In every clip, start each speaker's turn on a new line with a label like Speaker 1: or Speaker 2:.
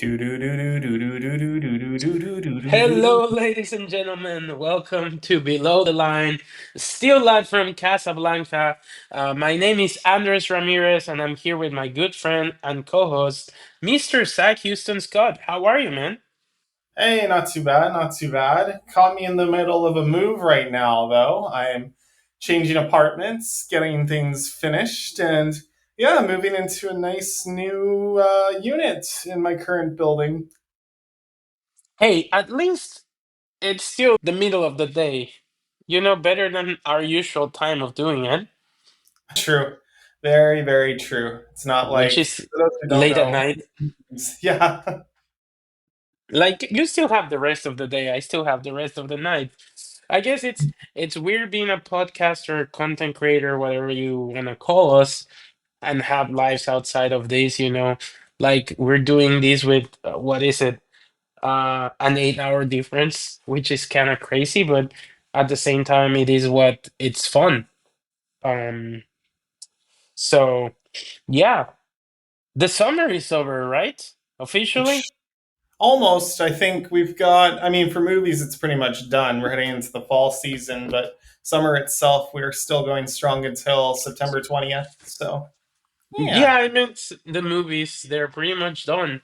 Speaker 1: Hello, ladies and gentlemen. Welcome to Below the Line, still live from Casablanca. My name is Andres Ramirez, and I'm here with my good friend and co-host, Mr. Zach Houston Scott. How are you, man?
Speaker 2: Hey, not too bad, not too bad. Caught me in the middle of a move right now, though. I'm changing apartments, getting things finished, and yeah, moving into a nice new unit in my current building.
Speaker 1: Hey, at least it's still the middle of the day. You know, better than our usual time of doing it,
Speaker 2: True. Very, very true. It's not
Speaker 1: which
Speaker 2: like,
Speaker 1: is
Speaker 2: for those who don't
Speaker 1: late at
Speaker 2: know,
Speaker 1: night.
Speaker 2: yeah.
Speaker 1: Like you still have the rest of the day. I still have the rest of the night. I guess it's weird being a podcaster, content creator, whatever you wanna call us, and have lives outside of this. Like we're doing this with what is it? An 8 hour difference, which is kind of crazy, but at the same time, it's fun. Um, so yeah, the summer is over, right? Officially.
Speaker 2: Almost. I think we've got, I mean, for movies, it's pretty much done. We're heading into the fall season, but summer itself, we're still going strong until September 20th. So, yeah.
Speaker 1: Yeah, I meant the movies. They're pretty much done.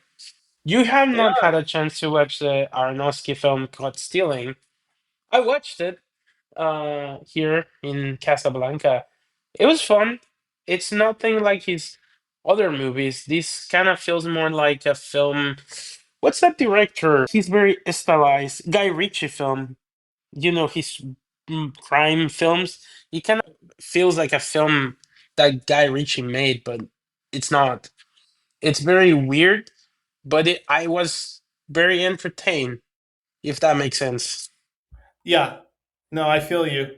Speaker 1: You have
Speaker 2: They
Speaker 1: not
Speaker 2: are.
Speaker 1: had a chance to watch the Aronofsky film Caught Stealing. I watched it here in Casablanca. It was fun. It's nothing like his other movies. This kind of feels more like a film. What's that director? He's very stylized. Guy Ritchie film. You know his crime films. He kind of feels like a film that Guy Ritchie made, but it's not. It's very weird, but I was very entertained, if that makes sense.
Speaker 2: Yeah. No, I feel you.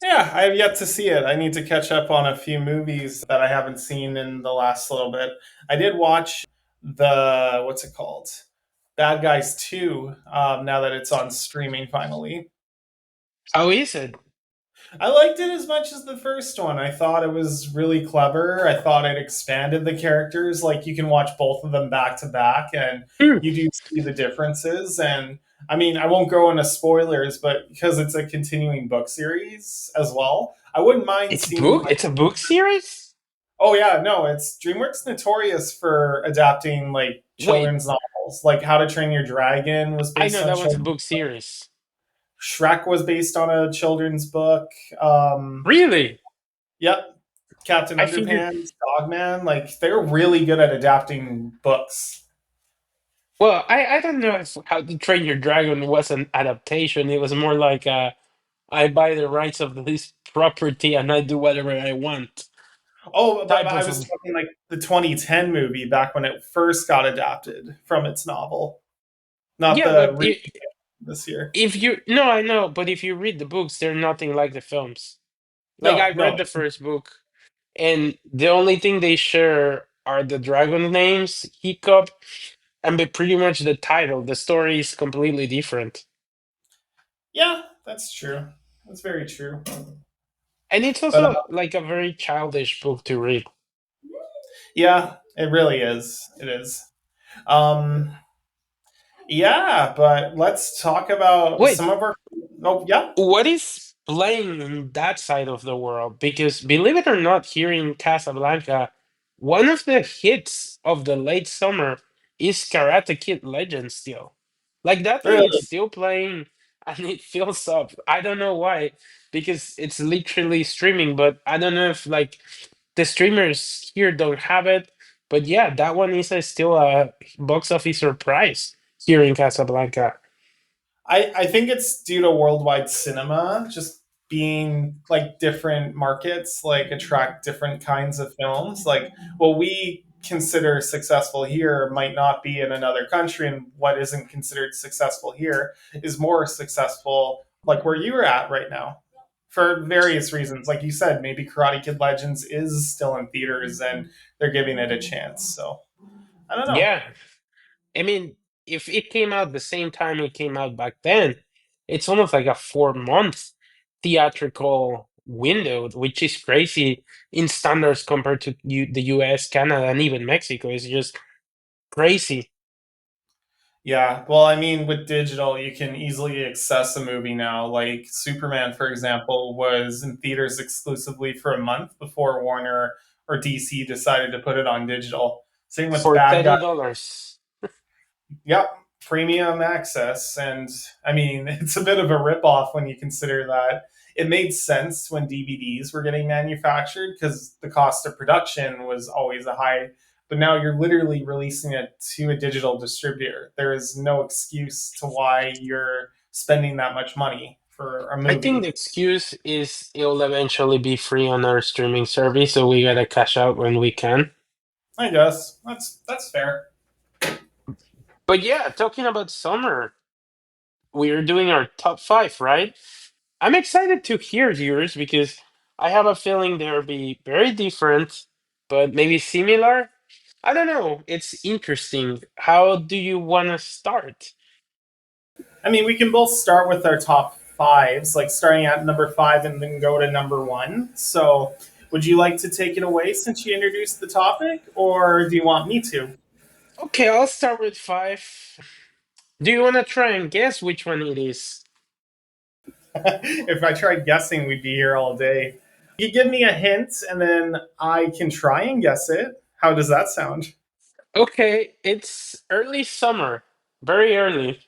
Speaker 2: Yeah, I have yet to see it. I need to catch up on a few movies that I haven't seen in the last little bit. I did watch what's it called? Bad Guys 2, now that it's on streaming finally.
Speaker 1: How is it?
Speaker 2: I liked it as much as the first one. I thought it was really clever. I thought it expanded the characters. Like you can watch both of them back to back, and
Speaker 1: Hmm,
Speaker 2: you do see the differences. And I mean, I won't go into spoilers, but because it's a continuing book series as well, I wouldn't mind seeing.
Speaker 1: It's a book series?
Speaker 2: Oh yeah, no, it's DreamWorks notorious for adapting like
Speaker 1: Wait,
Speaker 2: children's novels. Like How to Train Your Dragon was
Speaker 1: I
Speaker 2: based
Speaker 1: know
Speaker 2: on a
Speaker 1: that was a
Speaker 2: children's.
Speaker 1: book series.
Speaker 2: Shrek was based on a children's book.
Speaker 1: Really?
Speaker 2: Yep, Captain
Speaker 1: I figured.
Speaker 2: Underpants, Dogman, like they're really good at adapting books.
Speaker 1: Well, I don't know if How to Train Your Dragon was an adaptation. It was more like I buy the rights of this property and I do whatever I want
Speaker 2: Oh, but
Speaker 1: type
Speaker 2: I
Speaker 1: of.
Speaker 2: was talking like the 2010 movie back when it first got adapted from its novel, not
Speaker 1: Yeah,
Speaker 2: the
Speaker 1: but
Speaker 2: remake this year.
Speaker 1: if you no, I know, but if you read the books, they're nothing like the films. Like I
Speaker 2: No,
Speaker 1: read
Speaker 2: no.
Speaker 1: the first book, and the only thing they share are the dragon names, Hiccup, and pretty much the title. The story is completely different,
Speaker 2: Yeah, that's true. That's very true.
Speaker 1: and it's
Speaker 2: But
Speaker 1: also like a very childish book to read.
Speaker 2: yeah, it really is. It is. Um, yeah, but let's talk about
Speaker 1: Wait,
Speaker 2: some of our. Oh, yeah.
Speaker 1: what is playing in that side of the world? Because believe it or not, here in Casablanca, one of the hits of the late summer is Karate Kid Legend still. Like that thing is
Speaker 2: Really?
Speaker 1: still playing and it fills up. I don't know why, because it's literally streaming, but I don't know if like the streamers here don't have it. But yeah, that one is still a box office surprise here in Casablanca.
Speaker 2: I think it's due to worldwide cinema just being like different markets like attract different kinds of films. Like what we consider successful here might not be in another country, and what isn't considered successful here is more successful like where you're at right now. For various reasons. Like you said, maybe Karate Kid Legends is still in theaters and they're giving it a chance. So I don't know.
Speaker 1: Yeah. I mean, if it came out the same time it came out back then, it's almost like a 4 month theatrical window, which is crazy in standards compared to the US, Canada, and even Mexico. It's just Crazy.
Speaker 2: Yeah, well, I mean, with digital, you can easily access a movie now. Like Superman, for example, was in theaters exclusively for a month before Warner or DC decided to put it on digital. Same with
Speaker 1: For
Speaker 2: Bad Guys.
Speaker 1: $30.
Speaker 2: Yep, premium access. And I mean, it's a bit of a ripoff when you consider that it made sense when DVDs were getting manufactured because the cost of production was always a high. But now you're literally releasing it to a digital distributor. There is no excuse to why you're spending that much money for a
Speaker 1: I think the
Speaker 2: movie.
Speaker 1: excuse is it'll eventually be free on our streaming service, so we gotta cash out when we can.
Speaker 2: I guess that's fair.
Speaker 1: But yeah, talking about summer, we're doing our top five, right? I'm excited to hear yours because I have a feeling they'll be very different, but maybe similar. I don't know. It's interesting. How do you want to start?
Speaker 2: I mean, we can both start with our top fives, like starting at number five and then go to number one. So, would you like to take it away since you introduced the topic, or do you want me to?
Speaker 1: Okay, I'll start with five. Do you want to try and guess which one it is?
Speaker 2: If I tried guessing, we'd be here all day. You give me a hint, and then I can try and guess it. How does that sound?
Speaker 1: Okay, it's early summer. Very early.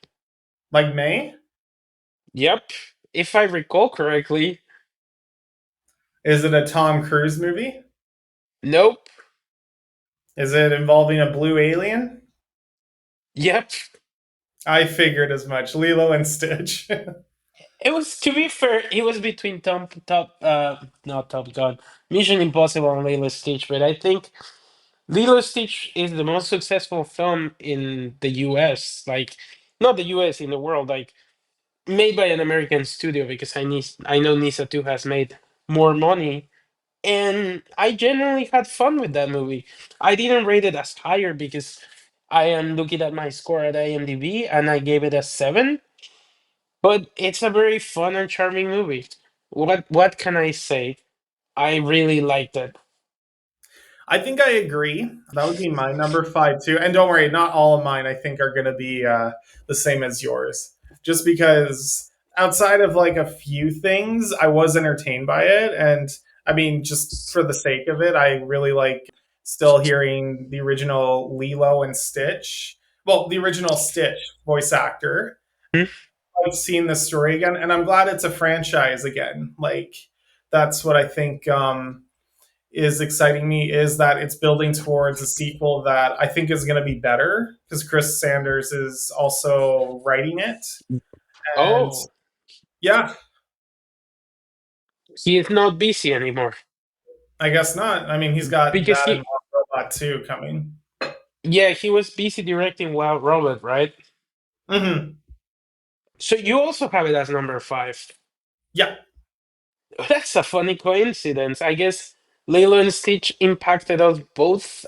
Speaker 2: Like May?
Speaker 1: Yep. If I recall correctly.
Speaker 2: Is it a Tom Cruise movie?
Speaker 1: Nope.
Speaker 2: Is it involving a blue alien?
Speaker 1: Yep.
Speaker 2: I figured as much. Lilo and Stitch.
Speaker 1: It was, to be fair, it was between not Top Gun, Mission Impossible and Lilo Stitch, but I think Lilo Stitch is the most successful film in the US, like, not the US, in the world, like, made by an American studio, because I know Nisa 2 has made more money, and I genuinely had fun with that movie. I didn't rate it as higher because I am looking at my score at IMDb and I gave it a 7, but it's a very fun and charming movie. What can I say? I really liked it.
Speaker 2: I think I agree. That would be my number five too. And don't worry, not all of mine I think are going to be the same as yours. Just because outside of like a few things, I was entertained by it, and I mean, just for the sake of it, I really like still hearing the original Lilo and Stitch. Well, the original Stitch voice actor.
Speaker 1: Hmm?
Speaker 2: I've seen this story again, and I'm glad it's a franchise again. Like that's what I think. Is exciting me is that it's building towards a sequel that I think is going to be better because Chris Sanders is also writing it. And
Speaker 1: Oh,
Speaker 2: yeah,
Speaker 1: he is not busy anymore
Speaker 2: I guess not. I mean, he's got
Speaker 1: because
Speaker 2: that and
Speaker 1: he,
Speaker 2: Wild Robot 2 coming.
Speaker 1: yeah, he was busy directing Wild Robot, right?
Speaker 2: Hmm.
Speaker 1: So you also have it as number five.
Speaker 2: Yeah.
Speaker 1: That's a funny coincidence. I guess Lilo and Stitch impacted us both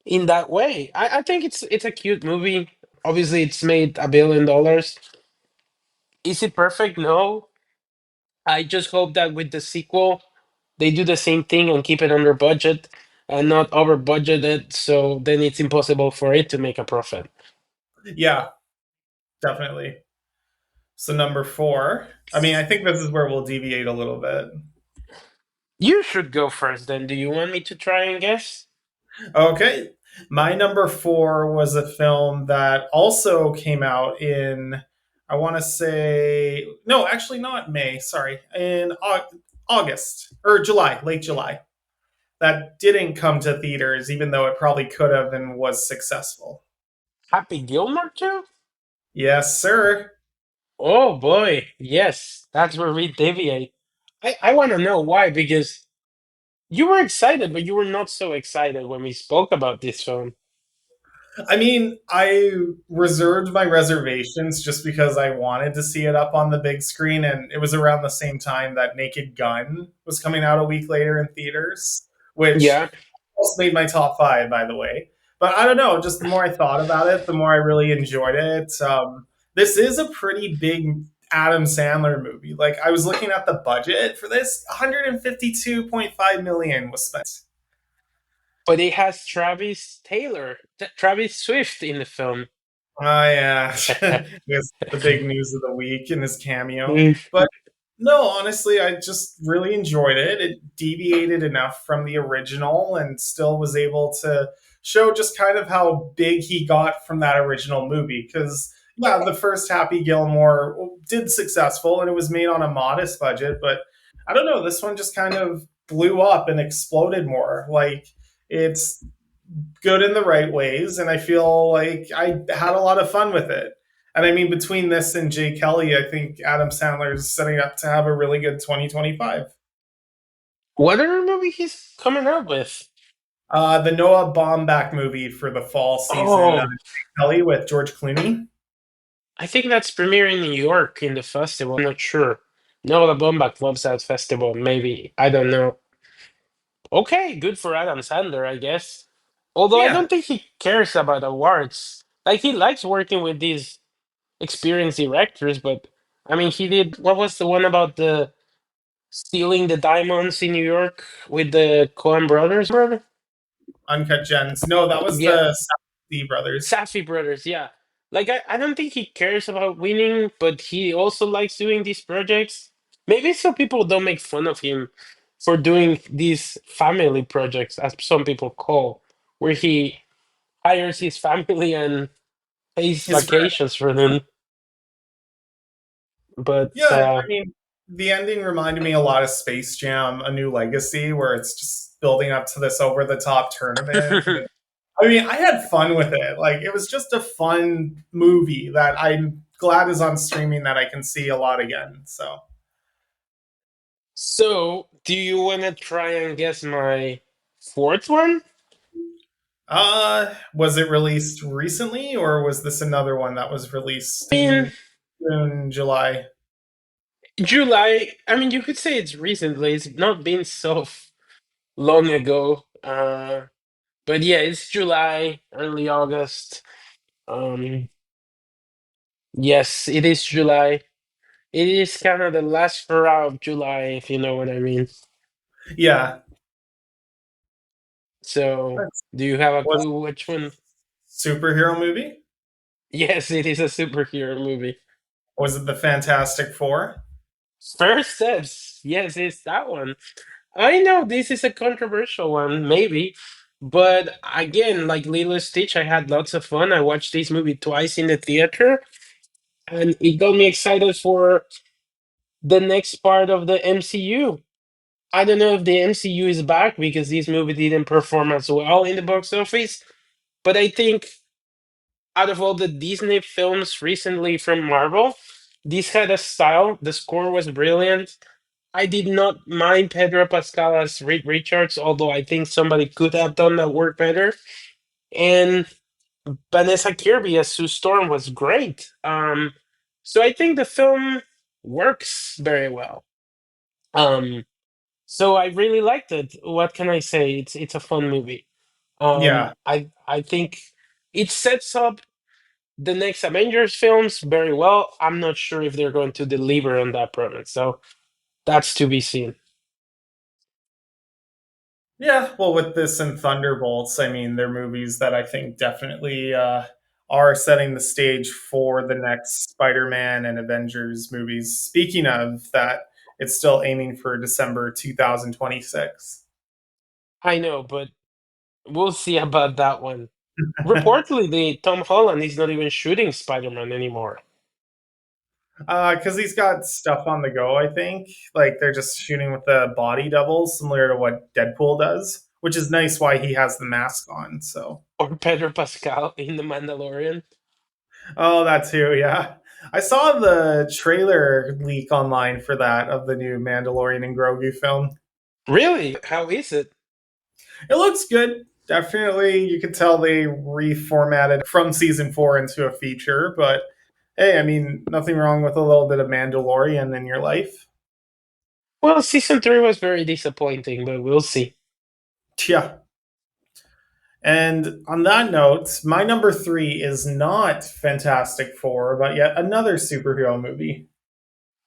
Speaker 1: in that way. I think it's a cute movie. Obviously, it's made $1 billion. Is it perfect? No. I just hope that with the sequel, they do the same thing and keep it under budget and not over budgeted. So then it's impossible for it to make a profit.
Speaker 2: Yeah, definitely. So, number four. I mean, I think this is where we'll deviate a little bit.
Speaker 1: You should go first then. Do you want me to try and guess?
Speaker 2: Okay. My number four was a film that also came out in, I want to say, no, actually not May, sorry, in August or July, late July. That didn't come to theaters, even though it probably could have and was successful.
Speaker 1: Happy Gilmore too?
Speaker 2: Yes, sir.
Speaker 1: Oh boy, yes, that's where we deviate. I want to know why, because you were excited, but you were not so excited when we spoke about this film.
Speaker 2: I mean, I reserved my reservations just because I wanted to see it up on the big screen, and it was around the same time that Naked Gun was coming out a week later in theaters, which
Speaker 1: Yeah.
Speaker 2: almost made my top five, by the way. But I don't know, just the more I thought about it, the more I really enjoyed it. This is a pretty big Adam Sandler movie. Like I was looking at the budget for this, 152.5 million was spent.
Speaker 1: but it has Travis Taylor, Travis Swift in the film.
Speaker 2: Oh yeah, it's the big news of the week in his cameo.
Speaker 1: Mm.
Speaker 2: But no, honestly, I just really enjoyed it. It deviated enough from the original and still was able to show just kind of how big he got from that original movie. Because yeah, the first Happy Gilmore did successful and it was made on a modest budget, but I don't know, this one just kind of blew up and exploded more. Like it's good in the right ways, and I feel like I had a lot of fun with it. And I mean, between this and Jay Kelly, I think Adam Sandler is setting up to have a really good 2025.
Speaker 1: What other movie he's coming out with?
Speaker 2: The Noah Baumbach movie for the fall season,
Speaker 1: Oh,
Speaker 2: Jay Kelly with George Clooney.
Speaker 1: I think that's premiering in New York in the festival. I'm not sure. Noah Baumbach loves that festival. Maybe I don't know. Okay, good for Adam Sandler, I guess. Although I
Speaker 2: Yeah,
Speaker 1: don't think he cares about awards. Like he likes working with these experienced directors, but I mean, he did. What was the one about the stealing the diamonds in New York with the Coen brothers? Brother?
Speaker 2: Uncut Gems. No, that was
Speaker 1: Yeah,
Speaker 2: the Safdie brothers.
Speaker 1: Safdie brothers. Yeah, like I don't think he cares about winning, but he also likes doing these projects. Maybe so people don't make fun of him for doing these family projects, as some people call, where he hires his family and pays
Speaker 2: His friend.
Speaker 1: vacations for them. But
Speaker 2: Yeah, I mean, the ending reminded me a lot of Space Jam: A New Legacy, where it's just building up to this over the top tournament. I mean, I had fun with it. Like, it was just a fun movie that I'm glad is on streaming that I can see a lot again. So,
Speaker 1: so, do you want to try and guess my fourth one?
Speaker 2: was it released recently, or was this another one that was
Speaker 1: I
Speaker 2: released
Speaker 1: mean,
Speaker 2: in June, July?
Speaker 1: July. I mean, you could say it's recently. It's not been so long ago. But yeah, it's July, early August. Um, yes, it is July. It is kind of the last hurrah of July, if you know what I mean.
Speaker 2: Yeah,
Speaker 1: So,
Speaker 2: that's,
Speaker 1: do you have a
Speaker 2: was
Speaker 1: clue which one?
Speaker 2: superhero movie?
Speaker 1: Yes, it is a superhero movie.
Speaker 2: Was it the Fantastic Four?
Speaker 1: First Steps. Yes, it's that one. I know this is a controversial one, maybe, but again, like Lilo and Stitch, I had lots of fun. I watched this movie twice in the theater, and it got me excited for the next part of the MCU. I don't know if the MCU is back because this movie didn't perform as well in the box office, but I think out of all the Disney films recently from Marvel, this had a style. The score was brilliant. I did not mind Pedro Pascal as Reed Richards, although I think somebody could have done that work better. And Vanessa Kirby as Sue Storm was great. So I think the film works very well. Um, so I really liked it. What can I say? It's a fun movie.
Speaker 2: Yeah.
Speaker 1: I think it sets up the next Avengers films very well. I'm not sure if they're going to deliver on that promise. So that's to be seen.
Speaker 2: Yeah, well, with this and Thunderbolts, I mean, they're movies that I think definitely are setting the stage for the next Spider Man and Avengers movies. Speaking of that, it's still aiming for December 2026.
Speaker 1: I know, but we'll see about that one. Reportedly, the Tom Holland is not even shooting Spider-Man anymore.
Speaker 2: Because he's got stuff on the go, I think. Like they're just shooting with the body doubles, similar to what Deadpool does, which is nice why he has the mask on. So,
Speaker 1: Or Pedro Pascal in The Mandalorian.
Speaker 2: oh, that too, yeah. I saw the trailer leak online for that of the new Mandalorian and Grogu film.
Speaker 1: Really? How is it?
Speaker 2: It looks good. Definitely, you could tell they reformatted from season four into a feature, but hey, I mean, nothing wrong with a little bit of Mandalorian in your life.
Speaker 1: Well, season three was very disappointing, but we'll see.
Speaker 2: Yeah. And on that note, my number three is not Fantastic Four, but yet another superhero movie.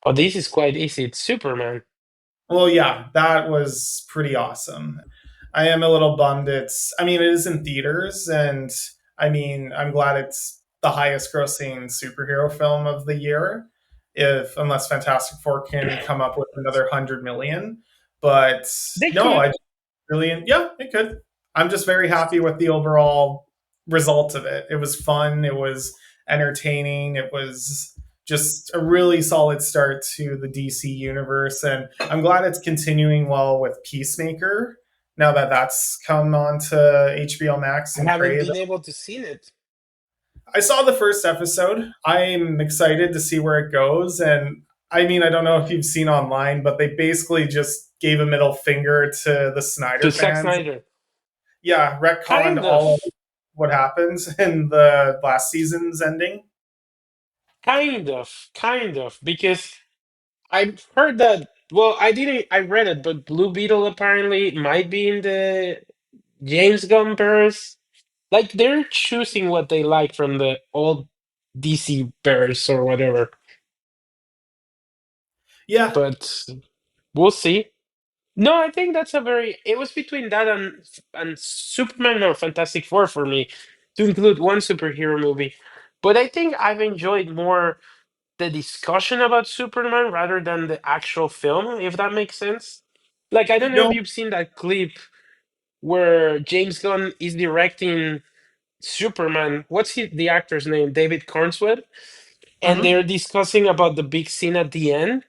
Speaker 1: Oh, this is quite easy. It's Superman.
Speaker 2: Well, yeah, that was pretty awesome. I am a little bummed. I mean, it is in theaters, and I mean, I'm glad it's the highest grossing superhero film of the year. If unless Fantastic Four can come up with another 100 million, but
Speaker 1: They
Speaker 2: no,
Speaker 1: could.
Speaker 2: I really, yeah, it could. I'm just very happy with the overall result of it. It was fun. It was entertaining. It was just a really solid start to the DC universe, and I'm glad it's continuing well with Peacemaker. Now that that's come on to HBO Max
Speaker 1: I
Speaker 2: and
Speaker 1: haven't
Speaker 2: Crave,
Speaker 1: been able to see it.
Speaker 2: I saw the first episode. I'm excited to see where it goes, and I mean, I don't know if you've seen online, but they basically just gave a middle finger to the Snyder
Speaker 1: To Zack
Speaker 2: fans.
Speaker 1: Snyder.
Speaker 2: Yeah, retconned
Speaker 1: Kind of.
Speaker 2: all what happens in the last season's ending.
Speaker 1: Kind of. Because I've heard that. Well, I didn't. I read it, but Blue Beetle apparently might be in the James Gunn verse. Like they're choosing what they like from the old DC verse or whatever.
Speaker 2: Yeah,
Speaker 1: But we'll see. No, I think that's a very. It was between that and Superman or Fantastic Four for me to include one superhero movie. But I think I've enjoyed more the discussion about Superman rather than the actual film, if that makes sense. Like I don't know if
Speaker 2: no,
Speaker 1: you've seen that clip where James Gunn is directing Superman. What's the actor's name? David Cornswell, and
Speaker 2: mhm.
Speaker 1: they're discussing about the big scene at the end.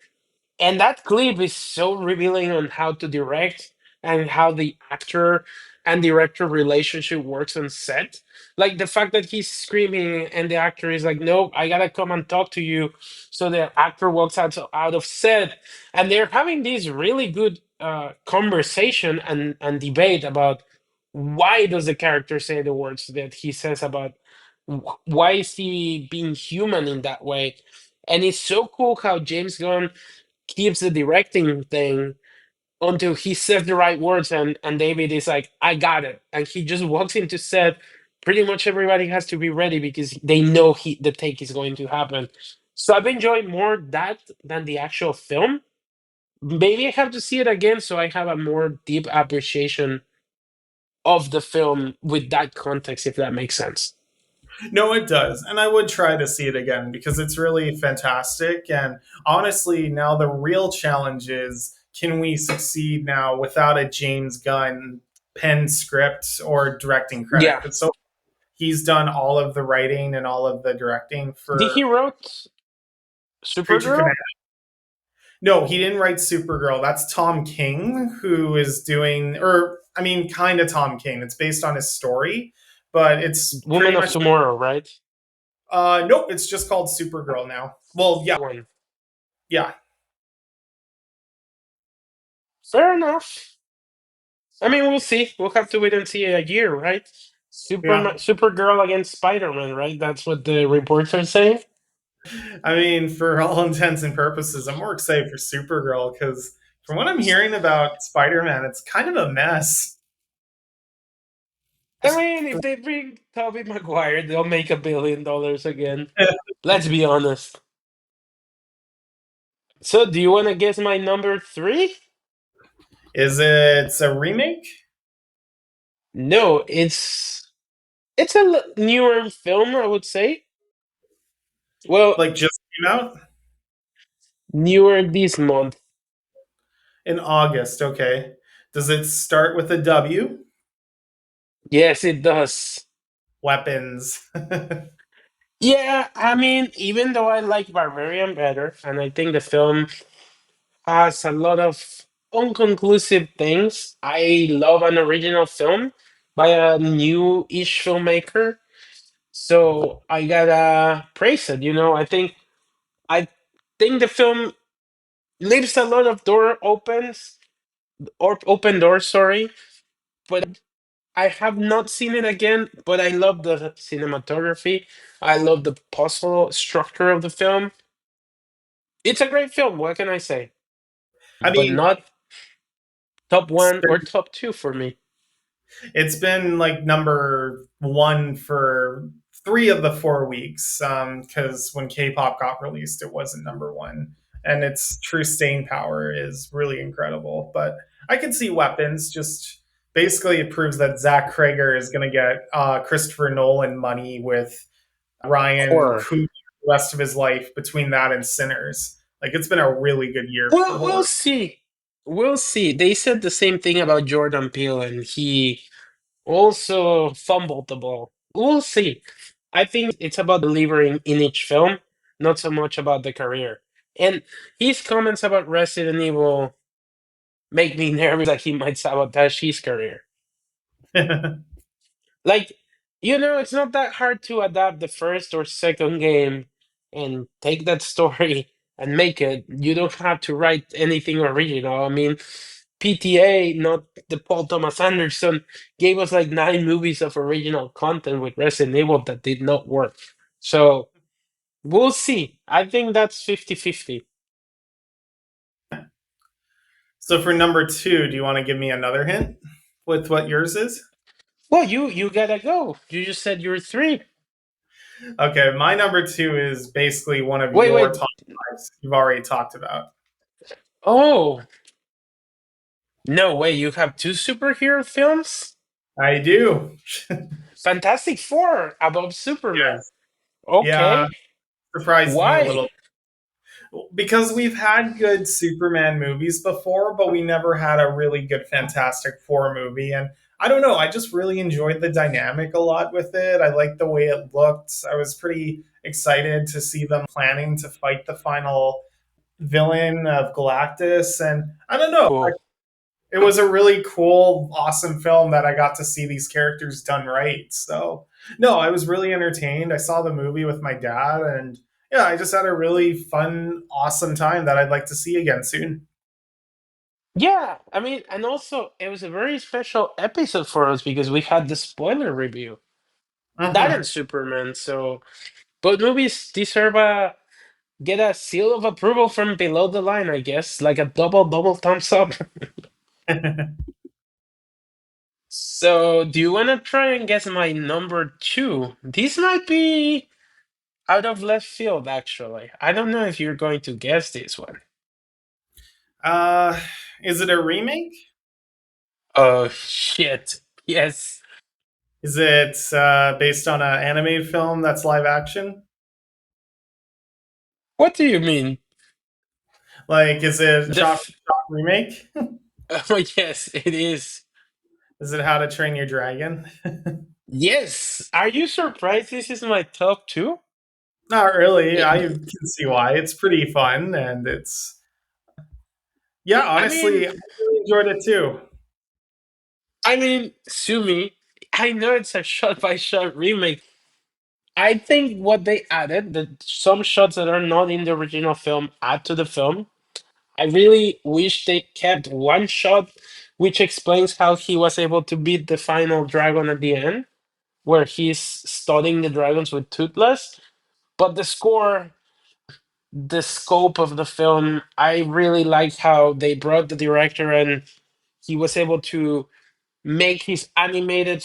Speaker 1: And that clip is so revealing on how to direct and how the actor and director relationship works on set. Like the fact that he's screaming and the actor is like, "No, I gotta come and talk to you." So the actor walks out of set, and they're having this really good conversation and debate about why does the character say the words that he says about why is he being human in that way. And it's so cool how James Gunn keeps the directing thing until he says the right words and David is like, I got it. And he just walks into set. Pretty much everybody has to be ready because they know the take is going to happen. So I've enjoyed more that than the actual film. Maybe I have to see it again so I have a more deep appreciation of the film with that context, if that makes sense.
Speaker 2: No, it does. And I would try to see it again because it's really fantastic. And honestly, now the real challenge is can we succeed now without a James Gunn pen script or directing credit?
Speaker 1: Yeah.
Speaker 2: Because so he's done all of the writing and all of the directing
Speaker 1: Did he
Speaker 2: for
Speaker 1: wrote
Speaker 2: Creature
Speaker 1: Supergirl?
Speaker 2: Commandos. No, he didn't write Supergirl. That's Tom King who is doing, or I mean, kind of Tom King. It's based on his story, but it's
Speaker 1: Woman
Speaker 2: pretty
Speaker 1: of
Speaker 2: much.
Speaker 1: Tomorrow, right?
Speaker 2: Nope, it's just called Supergirl now. Well, yeah,
Speaker 1: One.
Speaker 2: yeah,
Speaker 1: Fair enough. I mean, we'll see. We'll have to wait and see a year, right?
Speaker 2: yeah.
Speaker 1: Supergirl against Spider-Man, right? That's what the reports are saying.
Speaker 2: I mean, for all intents and purposes, I'm more excited for Supergirl because from what I'm hearing about Spider-Man, it's kind of a mess.
Speaker 1: I mean, if they bring Tobey Maguire, they'll make $1 billion again. Let's be honest. So, do you want to guess my number three?
Speaker 2: Is it a remake?
Speaker 1: No, it's a newer film, I would say. Well,
Speaker 2: Like just came out
Speaker 1: newer this month.
Speaker 2: in August? Okay. Does it start with a W?
Speaker 1: Yes, it does.
Speaker 2: Weapons.
Speaker 1: Yeah, I mean, even though I like Barbarian better, and I think the film has a lot of unconclusive things. I love an original film by a new-ish filmmaker, so I gotta praise it. I think the film leaves a lot of door opens or open doors. Sorry, but I have not seen it again. But I love the cinematography. I love the puzzle structure of the film. It's a great film. What can I say?
Speaker 2: I
Speaker 1: But
Speaker 2: mean,
Speaker 1: not top
Speaker 2: it's
Speaker 1: one or top two for me.
Speaker 2: it's been like number one for 3 of the 4 weeks. Because when K-pop got released, it wasn't number one, and its true staying power is really incredible. But I can see weapons just basically it proves that Zach Krager is going to get Christopher Nolan money with Ryan
Speaker 1: Horror.
Speaker 2: Coogler the rest of his life between that and Sinners. Like it's been a really good year for
Speaker 1: Well, we'll
Speaker 2: horror.
Speaker 1: see. We'll see. They said the same thing about Jordan Peele, and he also fumbled the ball. We'll see. I think it's about delivering in each film, not so much about the career. And his comments about Resident Evil make me nervous that he might sabotage his career. Like, it's not that hard to adapt the first or second game and take that story and make it. You don't have to write anything original. I mean, PTA, not the Paul Thomas Anderson, gave us like 9 movies of original content with Resident Evil that did not work. So we'll see. I think that's 50-50.
Speaker 2: So for number two, do you want to give me another hint with what yours is?
Speaker 1: Well, you gotta go. You just said you're three.
Speaker 2: Okay, my number two is basically one of
Speaker 1: Wait,
Speaker 2: your
Speaker 1: wait.
Speaker 2: top fives you've already talked about.
Speaker 1: Oh, no way. You have two superhero films?
Speaker 2: I do.
Speaker 1: Fantastic Four above Superman.
Speaker 2: Yes. Yeah,
Speaker 1: Okay.
Speaker 2: surprised me a
Speaker 1: Why?
Speaker 2: little because we've had good Superman movies before, but we never had a really good Fantastic Four movie. And I don't know, I just really enjoyed the dynamic a lot with it. I liked the way it looked. I was pretty excited to see them planning to fight the final villain of Galactus. And I don't know,
Speaker 1: Cool.
Speaker 2: it was a really cool, awesome film that I got to see these characters done right. So, no, I was really entertained. I saw the movie with my dad, and yeah, I just had a really fun, awesome time that I'd like to see again soon.
Speaker 1: Yeah, I mean, and also it was a very special episode for us because we had the spoiler review. That and
Speaker 2: Mhm.
Speaker 1: Superman. So both movies deserve a get a seal of approval from below the line, I guess, like a double thumbs up. So do you want to try and guess my number two? This might be out of left field, actually. I don't know if you're going to guess this one.
Speaker 2: uh, is it a remake?
Speaker 1: Oh shit! Yes.
Speaker 2: Is it based on an animated film that's live action?
Speaker 1: What do you mean?
Speaker 2: Like, is it a
Speaker 1: The
Speaker 2: Shock
Speaker 1: f-
Speaker 2: remake?
Speaker 1: oh yes, it is.
Speaker 2: Is it How to Train Your Dragon?
Speaker 1: Yes. Are you surprised this is my top two?
Speaker 2: Not really. I
Speaker 1: It,
Speaker 2: can see why. It's pretty fun, and it's yeah.
Speaker 1: I
Speaker 2: Honestly,
Speaker 1: mean,
Speaker 2: I really enjoyed it too.
Speaker 1: Sue me. I know it's a shot by shot remake. I think what they added, some shots that are not in the original film, add to the film. I really wish they kept one shot, which explains how he was able to beat the final dragon at the end, where he's studying the dragons with Toothless. But the score, the scope of the film, I really liked how they brought the director and he was able to make his animated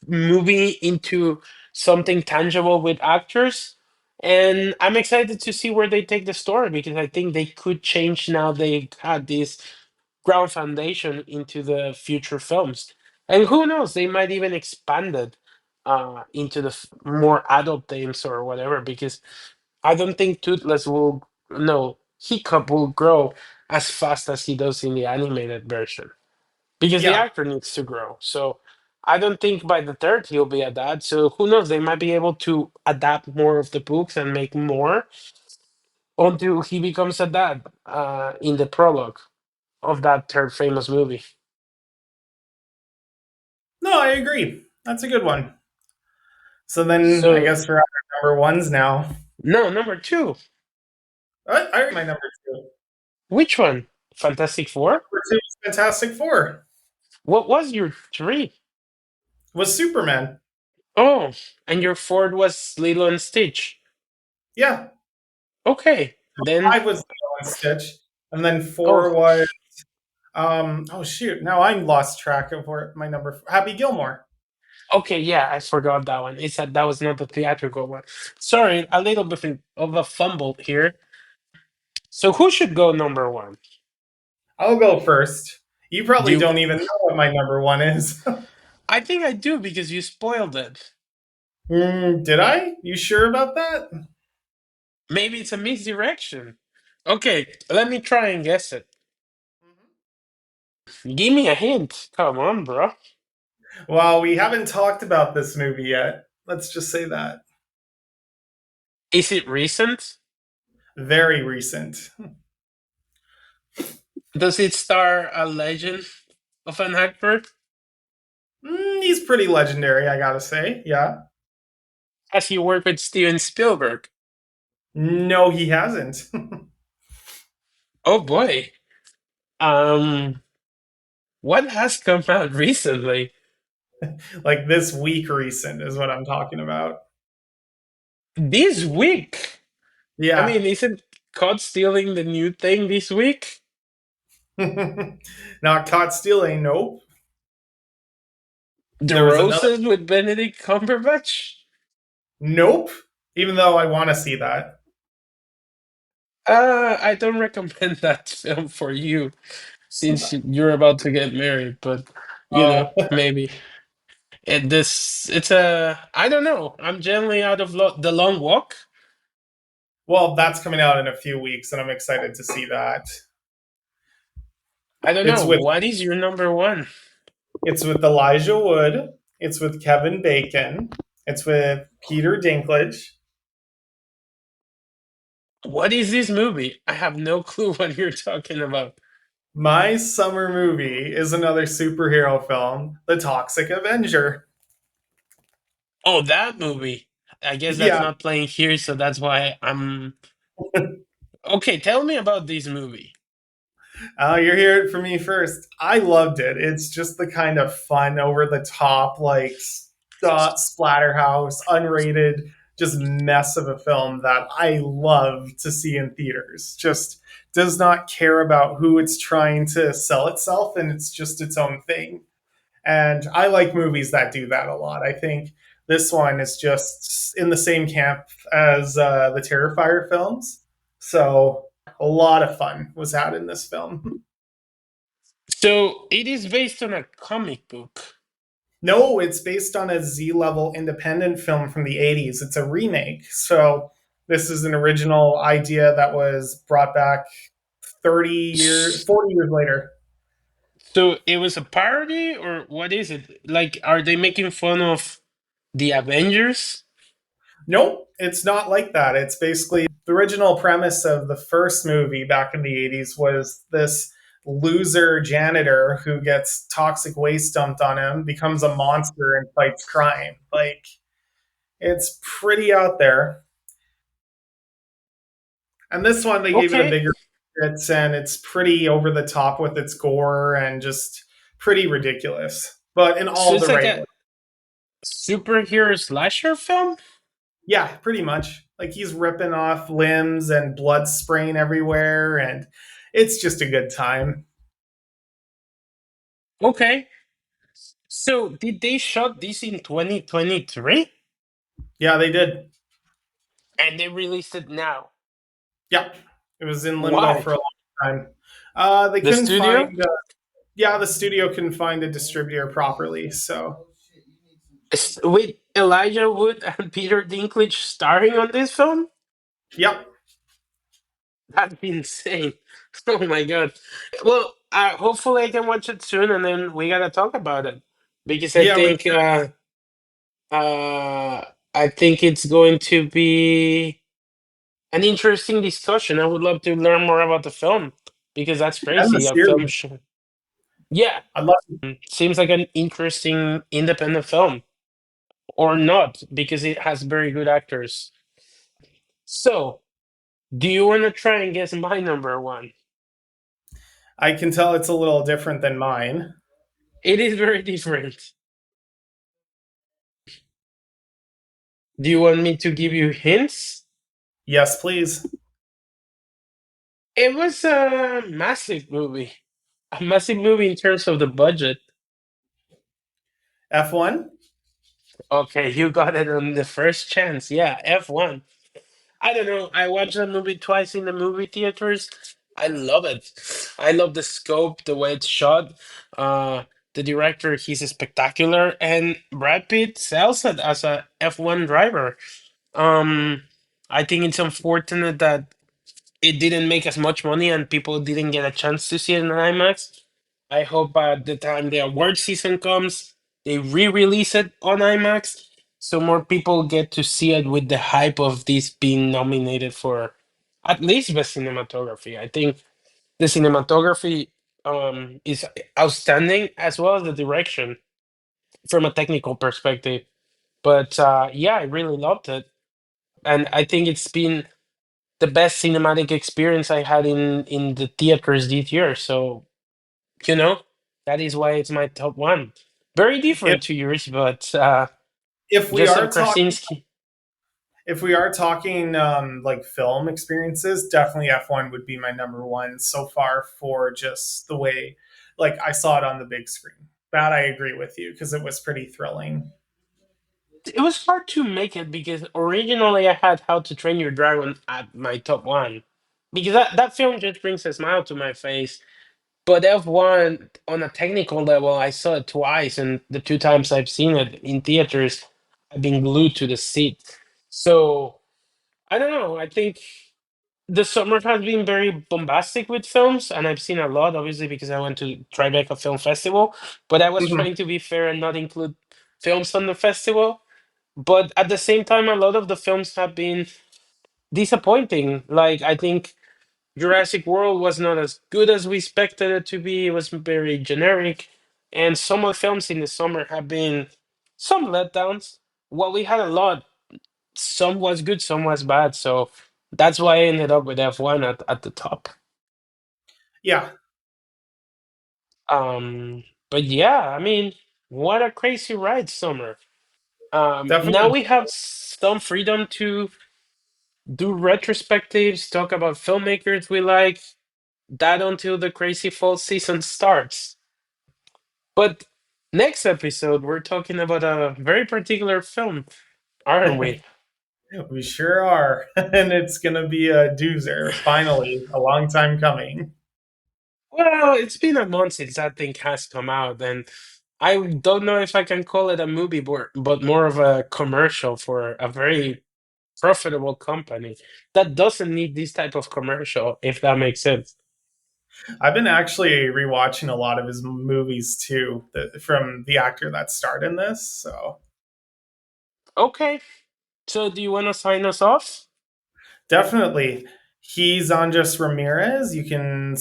Speaker 1: movie into something tangible with actors. And I'm excited to see where they take the story because I think they could change now they had this ground foundation into the future films. And who knows, they might even expand it into the more adult themes or whatever because I don't think Toothless will, no, Hiccup will grow as fast as he does in the animated version because the
Speaker 2: Yeah,
Speaker 1: actor needs to grow. So I don't think by the third he'll be a dad. So who knows? They might be able to adapt more of the books and make more until he becomes a dad in the prologue of that third famous movie.
Speaker 2: no, I agree. That's a good one. So then, I
Speaker 1: So
Speaker 2: guess we're at our number ones now.
Speaker 1: no, number two.
Speaker 2: I already my number two.
Speaker 1: Which one? Fantastic Four?
Speaker 2: Number two is Fantastic Four.
Speaker 1: What was your three?
Speaker 2: Was Superman?
Speaker 1: Oh, and your fourth was Lilo and Stitch.
Speaker 2: Yeah,
Speaker 1: Okay, then.
Speaker 2: five was Lilo and Stitch, and then
Speaker 1: Oh,
Speaker 2: four was oh shoot, now I lost track of where my number. Happy Gilmore.
Speaker 1: okay, yeah, I forgot that one. It's that was not the theatrical one. Sorry, a little bit of a fumble here. So who should go number one?
Speaker 2: I'll go first. You
Speaker 1: Do
Speaker 2: probably
Speaker 1: you?
Speaker 2: don't even know what my number one is.
Speaker 1: I think I do because you spoiled it.
Speaker 2: Did I? You sure about that?
Speaker 1: Maybe it's a misdirection. Okay, let me try and guess it. Give me a hint. Come on, bro.
Speaker 2: Well, we haven't talked about this movie yet. Let's just say that.
Speaker 1: Is it recent?
Speaker 2: Very recent.
Speaker 1: Does it star a legend of an actor?
Speaker 2: He's pretty legendary, I gotta say. Yeah.
Speaker 1: Has he worked with Steven Spielberg?
Speaker 2: No, he hasn't.
Speaker 1: Oh boy. Um, what has come out recently?
Speaker 2: Like this week recent is what I'm talking about.
Speaker 1: This week. I
Speaker 2: Yeah.
Speaker 1: mean, isn't caught stealing the new thing this week?
Speaker 2: Not caught stealing, nope.
Speaker 1: The
Speaker 2: There was another
Speaker 1: Roses with Benedict Cumberbatch?
Speaker 2: nope. Even though I want to see that.
Speaker 1: I don't recommend that film for you since you're about to get married, but
Speaker 2: Oh,
Speaker 1: maybe. It's a, I don't know. I'm generally out of the long walk.
Speaker 2: well, that's coming out in a few weeks, and I'm excited to see that.
Speaker 1: I don't
Speaker 2: It's
Speaker 1: know.
Speaker 2: with
Speaker 1: What is your number one?
Speaker 2: it's with Elijah Wood. It's with Kevin Bacon. It's with Peter Dinklage.
Speaker 1: What is this movie? I have no clue what you're talking about.
Speaker 2: My summer movie is another superhero film, The Toxic Avenger.
Speaker 1: Oh, that movie. I guess that's
Speaker 2: Yeah,
Speaker 1: not playing here, so that's why I'm okay. Tell me about this movie.
Speaker 2: you're hearing it from me first. I loved it. It's just the kind of fun, over the top, like splatterhouse, unrated, just mess of a film that I love to see in theaters. Just does not care about who it's trying to sell itself, and it's just its own thing. And I like movies that do that a lot. I think this one is just in the same camp as the Terrifier films. So a lot of fun was had in this film.
Speaker 1: So it is based on a comic book.
Speaker 2: No, it's based on a Z level independent film from the 80s. It's a remake. So this is an original idea that was brought back 30 years,
Speaker 1: S-
Speaker 2: 40 years later.
Speaker 1: So it was a parody, or what is it? Like, are they making fun of the Avengers?
Speaker 2: Nope, it's not like that. It's basically the original premise of the first movie back in the 80s was this loser janitor who gets toxic waste dumped on him, becomes a monster, and fights crime. Like, it's pretty out there. And this one, they gave it a
Speaker 1: Okay.
Speaker 2: bigger hits, and it's pretty over the top with its gore and just pretty ridiculous, but in
Speaker 1: So
Speaker 2: all
Speaker 1: it's
Speaker 2: the
Speaker 1: like
Speaker 2: right
Speaker 1: a
Speaker 2: ways.
Speaker 1: superhero slasher film?
Speaker 2: Yeah, pretty much. Like he's ripping off limbs and blood spraying everywhere, and it's just a good time.
Speaker 1: Okay. So did they shot this in 2023
Speaker 2: Yeah, they did.
Speaker 1: and they released it now?
Speaker 2: Yeah, it was in limbo
Speaker 1: Why?
Speaker 2: for a long time. They
Speaker 1: The
Speaker 2: couldn't find.
Speaker 1: studio?
Speaker 2: Yeah, the studio couldn't find a distributor properly. So,
Speaker 1: With Elijah Wood and Peter Dinklage starring on this film?
Speaker 2: yep.
Speaker 1: That'd be insane. Oh my god. Well, hopefully I can watch it soon and then we gotta talk about it. Because
Speaker 2: Yeah, we.
Speaker 1: uh I think it's going to be an interesting discussion. I would love to learn more about the film because that's
Speaker 2: And the
Speaker 1: crazy. A film
Speaker 2: series.
Speaker 1: show. Yeah,
Speaker 2: I love.
Speaker 1: seems like an interesting independent film. Or not, because it has very good actors. So, do you want to try and guess my number one?
Speaker 2: I can tell it's a little different than mine.
Speaker 1: It is very different. Do you want me to give you hints?
Speaker 2: Yes, please.
Speaker 1: It was a massive movie. A massive movie in terms of the budget.
Speaker 2: F1.
Speaker 1: Okay, you got it on the first chance. Yeah, F1. I don't know. I watched that movie twice in the movie theaters. I love it. I love the scope, the way it's shot. Uh, the director, he's spectacular, and Brad Pitt sells it as a F1 driver. Um, I think it's unfortunate that it didn't make as much money and people didn't get a chance to see it in IMAX. I hope by the time the award season comes, they re-release it on IMAX so more people get to see it with the hype of this being nominated for at least best cinematography. I think the cinematography is outstanding as well as the direction from a technical perspective. But yeah, I really loved it, and I think it's been the best cinematic experience I had in the theaters this year. So you know that is why it's my top one. Very
Speaker 2: If
Speaker 1: different to yours, but
Speaker 2: if we are
Speaker 1: Joseph
Speaker 2: talking
Speaker 1: Krasinski.
Speaker 2: if we are talking like film experiences, definitely F1 would be my number one so far for just the way like I saw it on the big screen. That I agree with you because it was pretty thrilling.
Speaker 1: It was hard to make it because originally I had How to Train Your Dragon at my top one because that film just brings a smile to my face. But F1, on a technical level, I saw it twice, and the two times I've seen it in theaters, I've been glued to the seat. So I don't know. I think the summer has been very bombastic with films, and I've seen a lot, obviously, because I went to Tribeca Film Festival. But I was
Speaker 2: Mhm.
Speaker 1: trying to be fair and not include films on the festival. But at the same time, a lot of the films have been disappointing. Like, I think Jurassic World was not as good as we expected it to be. It was very generic. And some of the films in the summer have been some letdowns. Well, we had a lot. Some was good, some was bad. So that's why I ended up with F1 at the top.
Speaker 2: Yeah,
Speaker 1: But yeah, I mean, what a crazy ride summer. Now
Speaker 2: definitely.
Speaker 1: we have some freedom to do retrospectives, talk about filmmakers we like, that until the crazy fall season starts. But next episode, we're talking about a very particular film, aren't we?
Speaker 2: We sure are. And it's going to be a doozer, finally, a long time coming.
Speaker 1: Well, it's been a month since that thing has come out, and I don't know if I can call it a movie, but more of a commercial for a very profitable company that doesn't need this type of commercial, if that makes sense.
Speaker 2: I've been actually rewatching a lot of his movies too, from the actor that starred in this. So
Speaker 1: Okay, so do you want to sign us off?
Speaker 2: definitely, he's Andres Ramirez. You can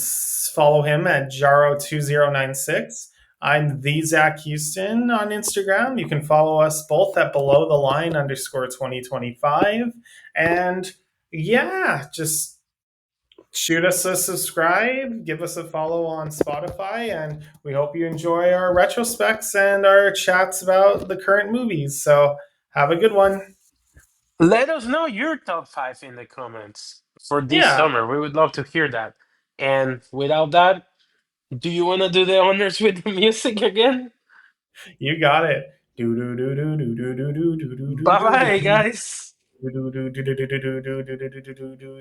Speaker 2: follow him at Jaro2096. I'm the Zach Houston on Instagram. You can follow us both at below the line underscore 2025. And yeah, just shoot us a subscribe, give us a follow on Spotify, and we hope you enjoy our retrospects and our chats about the current movies. So have a good one.
Speaker 1: Let us know your top five in the comments for this
Speaker 2: Yeah,
Speaker 1: summer. We would love to hear that. And without that, do you want to do the honors with the music again?
Speaker 2: you got it. Do do do do do do do do do do
Speaker 1: Bye
Speaker 2: do
Speaker 1: bye,
Speaker 2: do
Speaker 1: guys.
Speaker 2: do do do do do do do do do do do do.